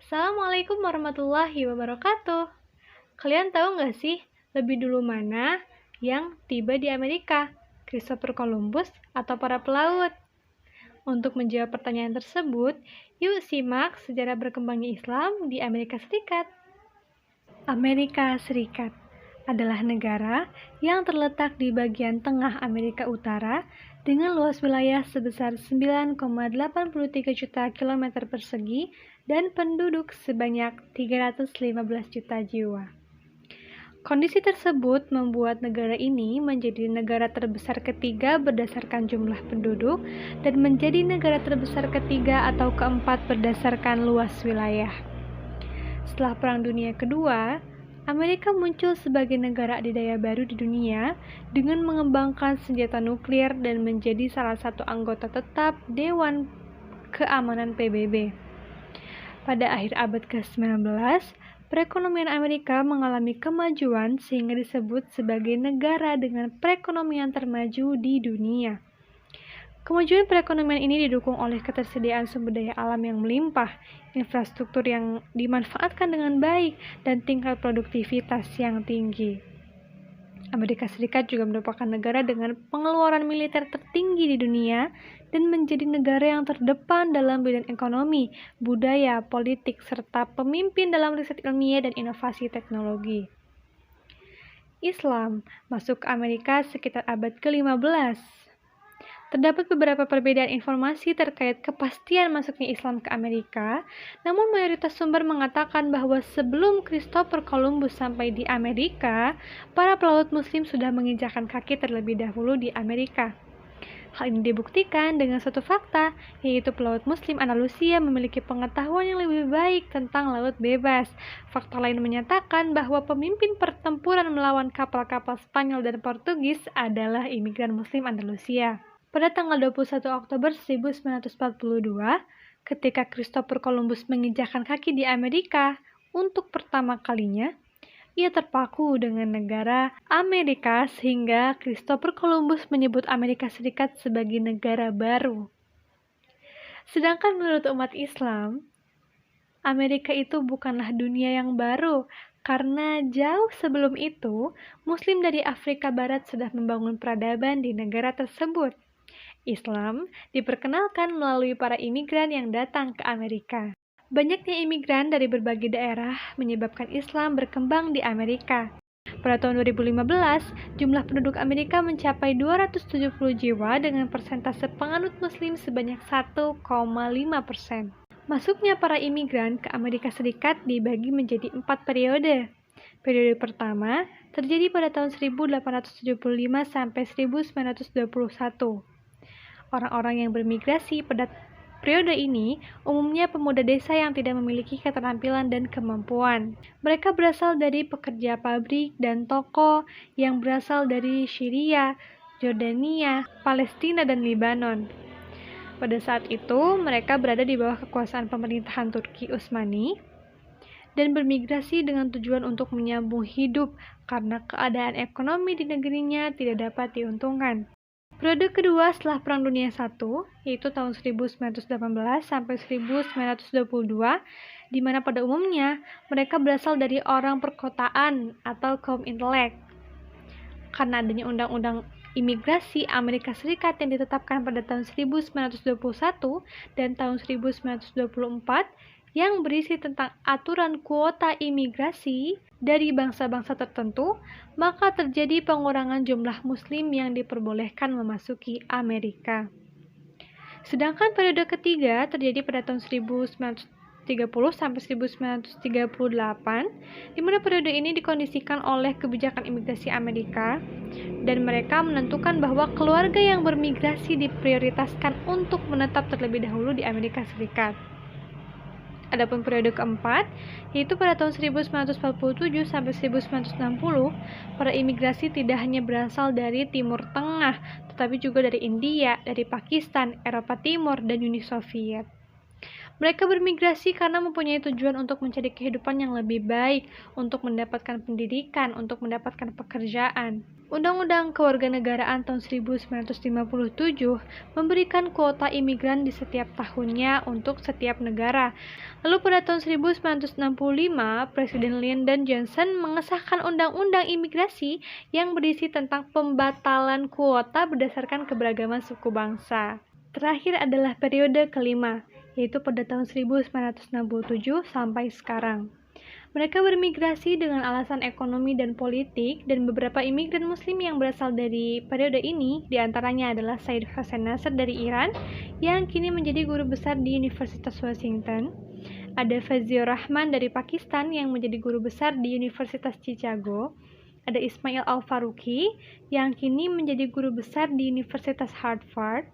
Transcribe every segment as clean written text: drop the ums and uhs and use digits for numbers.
Assalamualaikum warahmatullahi wabarakatuh. Kalian tahu nggak sih, lebih dulu mana yang tiba di Amerika? Christopher Columbus atau para pelaut? Untuk menjawab pertanyaan tersebut, yuk simak sejarah berkembangnya Islam di Amerika Serikat. Amerika Serikat adalah negara yang terletak di bagian tengah Amerika Utara dengan luas wilayah sebesar 9,83 juta kilometer persegi dan penduduk sebanyak 315 juta jiwa. Kondisi tersebut membuat negara ini menjadi negara terbesar ketiga berdasarkan jumlah penduduk dan menjadi negara terbesar ketiga atau keempat berdasarkan luas wilayah. Setelah Perang Dunia Kedua, Amerika muncul sebagai negara adidaya baru di dunia dengan mengembangkan senjata nuklir dan menjadi salah satu anggota tetap Dewan Keamanan PBB. Pada akhir abad ke-19, perekonomian Amerika mengalami kemajuan sehingga disebut sebagai negara dengan perekonomian termaju di dunia. Kemajuan perekonomian ini didukung oleh ketersediaan sumber daya alam yang melimpah, infrastruktur yang dimanfaatkan dengan baik, dan tingkat produktivitas yang tinggi. Amerika Serikat juga merupakan negara dengan pengeluaran militer tertinggi di dunia dan menjadi negara yang terdepan dalam bidang ekonomi, budaya, politik, serta pemimpin dalam riset ilmiah dan inovasi teknologi. Islam masuk ke Amerika sekitar abad ke-15. Terdapat beberapa perbedaan informasi terkait kepastian masuknya Islam ke Amerika, namun mayoritas sumber mengatakan bahwa sebelum Christopher Columbus sampai di Amerika, para pelaut Muslim sudah menginjakkan kaki terlebih dahulu di Amerika. Hal ini dibuktikan dengan suatu fakta, yaitu pelaut Muslim Andalusia memiliki pengetahuan yang lebih baik tentang laut bebas. Fakta lain menyatakan bahwa pemimpin pertempuran melawan kapal-kapal Spanyol dan Portugis adalah imigran Muslim Andalusia. Pada tanggal 21 Oktober 1942, ketika Christopher Columbus menginjakkan kaki di Amerika untuk pertama kalinya, ia terpaku dengan negara Amerika sehingga Christopher Columbus menyebut Amerika Serikat sebagai negara baru. Sedangkan menurut umat Islam, Amerika itu bukanlah dunia yang baru, karena jauh sebelum itu, Muslim dari Afrika Barat sudah membangun peradaban di negara tersebut. Islam diperkenalkan melalui para imigran yang datang ke Amerika. Banyaknya imigran dari berbagai daerah menyebabkan Islam berkembang di Amerika. Pada tahun 2015, jumlah penduduk Amerika mencapai 270 jiwa dengan persentase penganut Muslim sebanyak 1,5%. Masuknya para imigran ke Amerika Serikat dibagi menjadi 4 periode. Periode pertama terjadi pada tahun 1875 sampai 1921. Orang-orang yang bermigrasi pada periode ini umumnya pemuda desa yang tidak memiliki keterampilan dan kemampuan. Mereka berasal dari pekerja pabrik dan toko yang berasal dari Syria, Jordania, Palestina, dan Lebanon. Pada saat itu, mereka berada di bawah kekuasaan pemerintahan Turki Utsmani dan bermigrasi dengan tujuan untuk menyambung hidup karena keadaan ekonomi di negerinya tidak dapat diuntungkan. Periode kedua setelah Perang Dunia I, yaitu tahun 1918 sampai 1922, di mana pada umumnya mereka berasal dari orang perkotaan atau kaum intelek. Karena adanya undang-undang imigrasi Amerika Serikat yang ditetapkan pada tahun 1921 dan tahun 1924, yang berisi tentang aturan kuota imigrasi dari bangsa-bangsa tertentu, maka terjadi pengurangan jumlah Muslim yang diperbolehkan memasuki Amerika. Sedangkan periode ketiga terjadi pada tahun 1930 sampai 1938, di mana periode ini dikondisikan oleh kebijakan imigrasi Amerika, dan mereka menentukan bahwa keluarga yang bermigrasi diprioritaskan untuk menetap terlebih dahulu di Amerika Serikat. Adapun periode keempat, yaitu pada tahun 1947 sampai 1960, para imigrasi tidak hanya berasal dari Timur Tengah, tetapi juga dari India, dari Pakistan, Eropa Timur, dan Uni Soviet. Mereka bermigrasi karena mempunyai tujuan untuk mencari kehidupan yang lebih baik, untuk mendapatkan pendidikan, untuk mendapatkan pekerjaan. Undang-Undang Kewarganegaraan tahun 1957 memberikan kuota imigran di setiap tahunnya untuk setiap negara. Lalu pada tahun 1965, Presiden Lyndon Johnson mengesahkan Undang-Undang Imigrasi yang berisi tentang pembatalan kuota berdasarkan keberagaman suku bangsa. Terakhir adalah periode kelima, yaitu pada tahun 1967 sampai sekarang. Mereka bermigrasi dengan alasan ekonomi dan politik, dan beberapa imigran muslim yang berasal dari periode ini diantaranya adalah Said Hossein Nasr dari Iran, yang kini menjadi guru besar di Universitas Washington. Ada Fazlur Rahman dari Pakistan yang menjadi guru besar di Universitas Chicago. Ada Ismail Al-Faruqi yang kini menjadi guru besar di Universitas Harvard.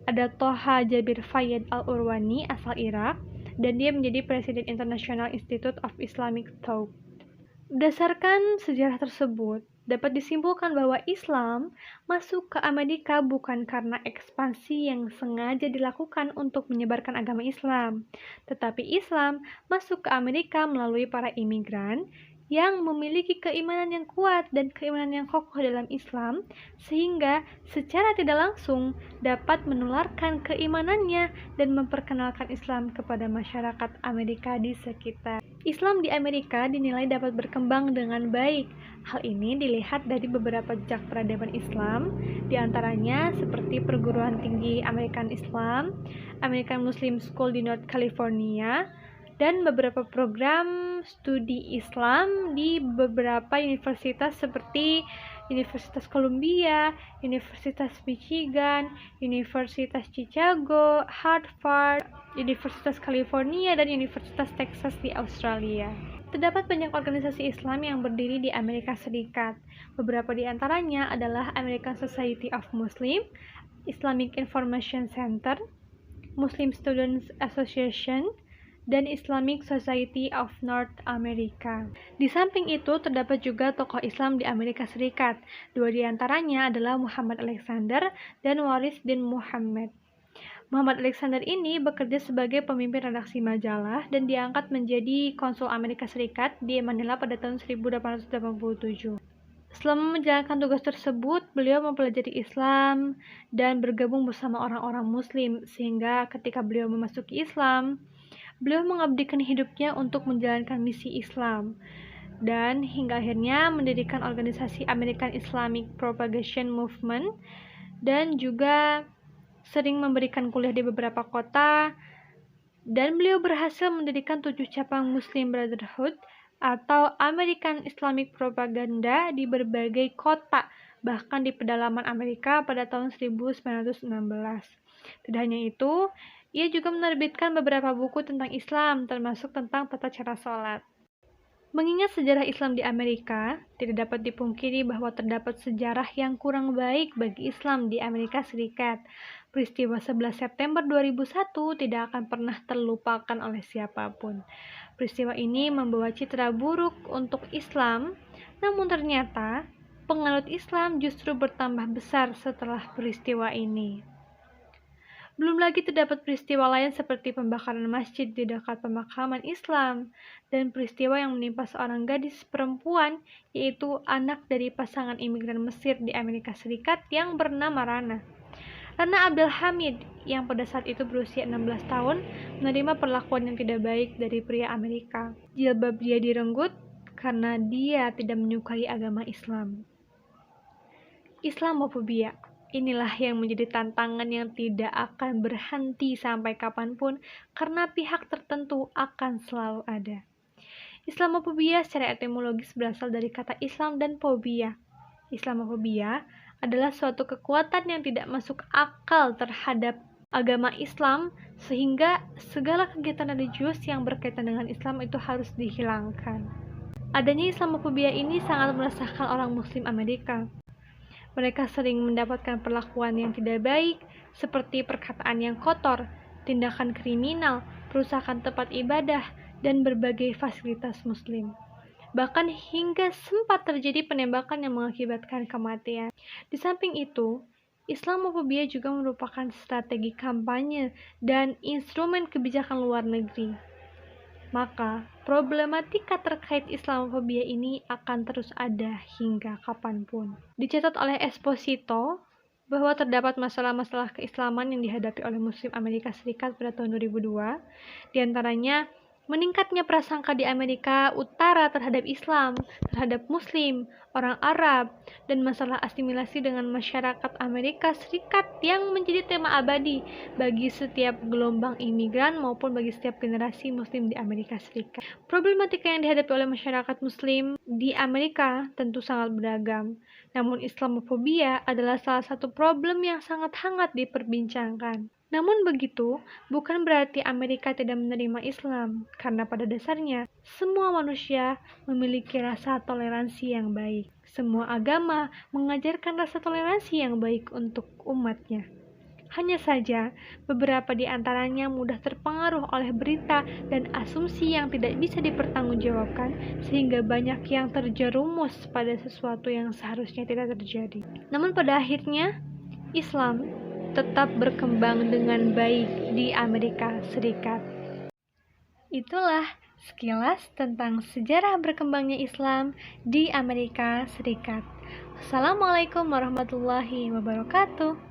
Ada Toha Jabir Fayyad Al-Urwani asal Irak, dan dia menjadi Presiden International Institute of Islamic Thought. Berdasarkan sejarah tersebut, dapat disimpulkan bahwa Islam masuk ke Amerika bukan karena ekspansi yang sengaja dilakukan untuk menyebarkan agama Islam, tetapi Islam masuk ke Amerika melalui para imigran yang memiliki keimanan yang kuat dan keimanan yang kokoh dalam Islam, sehingga secara tidak langsung dapat menularkan keimanannya dan memperkenalkan Islam kepada masyarakat Amerika di sekitar. Islam di Amerika dinilai dapat berkembang dengan baik. Hal ini dilihat dari beberapa jejak peradaban Islam, diantaranya seperti perguruan tinggi American Islam, American Muslim School di North California, dan beberapa program studi Islam di beberapa universitas seperti Universitas Columbia, Universitas Michigan, Universitas Chicago, Harvard, Universitas California, dan Universitas Texas di Australia. Terdapat banyak organisasi Islam yang berdiri di Amerika Serikat. Beberapa di antaranya adalah American Society of Muslim, Islamic Information Center, Muslim Students Association, dan Islamic Society of North America. Di samping itu, terdapat juga tokoh Islam di Amerika Serikat. Dua di antaranya adalah Muhammad Alexander dan Waris bin Muhammad. Muhammad Alexander ini bekerja sebagai pemimpin redaksi majalah dan diangkat menjadi konsul Amerika Serikat di Manila pada tahun 1887. Selama menjalankan tugas tersebut, beliau mempelajari Islam dan bergabung bersama orang-orang Muslim, sehingga ketika beliau memasuki Islam, beliau mengabdikan hidupnya untuk menjalankan misi Islam, dan hingga akhirnya mendirikan organisasi American Islamic Propagation Movement, dan juga sering memberikan kuliah di beberapa kota, dan beliau berhasil mendirikan 7 cabang Muslim Brotherhood atau American Islamic Propaganda di berbagai kota, bahkan di pedalaman Amerika pada tahun 1916. Tidak hanya itu, ia juga menerbitkan beberapa buku tentang Islam, termasuk tentang tata cara sholat. Mengingat sejarah Islam di Amerika, tidak dapat dipungkiri bahwa terdapat sejarah yang kurang baik bagi Islam di Amerika Serikat. Peristiwa 11 September 2001 tidak akan pernah terlupakan oleh siapapun. Peristiwa ini membawa citra buruk untuk Islam, namun ternyata penganut Islam justru bertambah besar setelah peristiwa ini. Belum lagi terdapat peristiwa lain seperti pembakaran masjid di dekat pemakaman Islam, dan peristiwa yang menimpa seorang gadis perempuan, yaitu anak dari pasangan imigran Mesir di Amerika Serikat yang bernama Rana. Rana Abdul Hamid, yang pada saat itu berusia 16 tahun, menerima perlakuan yang tidak baik dari pria Amerika. Jilbab dia direnggut karena dia tidak menyukai agama Islam. Islamofobia. Inilah yang menjadi tantangan yang tidak akan berhenti sampai kapanpun, karena pihak tertentu akan selalu ada. Islamofobia secara etimologis berasal dari kata Islam dan fobia. Islamofobia adalah suatu kekuatan yang tidak masuk akal terhadap agama Islam, sehingga segala kegiatan religius yang berkaitan dengan Islam itu harus dihilangkan. Adanya Islamofobia ini sangat meresahkan orang Muslim Amerika. Mereka sering mendapatkan perlakuan yang tidak baik, seperti perkataan yang kotor, tindakan kriminal, perusakan tempat ibadah, dan berbagai fasilitas Muslim. Bahkan hingga sempat terjadi penembakan yang mengakibatkan kematian. Di samping itu, Islamofobia juga merupakan strategi kampanye dan instrumen kebijakan luar negeri. Maka, problematika terkait Islamofobia ini akan terus ada hingga kapanpun. Dicatat oleh Esposito bahwa terdapat masalah-masalah keislaman yang dihadapi oleh Muslim Amerika Serikat pada tahun 2002, diantaranya meningkatnya prasangka di Amerika Utara terhadap Islam, terhadap Muslim, orang Arab, dan masalah asimilasi dengan masyarakat Amerika Serikat yang menjadi tema abadi bagi setiap gelombang imigran maupun bagi setiap generasi Muslim di Amerika Serikat. Problematika yang dihadapi oleh masyarakat Muslim di Amerika tentu sangat beragam, namun Islamofobia adalah salah satu problem yang sangat hangat diperbincangkan. Namun begitu, bukan berarti Amerika tidak menerima Islam, karena pada dasarnya, semua manusia memiliki rasa toleransi yang baik. Semua agama mengajarkan rasa toleransi yang baik untuk umatnya. Hanya saja, beberapa di antaranya mudah terpengaruh oleh berita dan asumsi yang tidak bisa dipertanggungjawabkan, sehingga banyak yang terjerumus pada sesuatu yang seharusnya tidak terjadi. Namun pada akhirnya, Islam tetap berkembang dengan baik di Amerika Serikat. Itulah sekilas tentang sejarah berkembangnya Islam di Amerika Serikat. Assalamualaikum warahmatullahi wabarakatuh.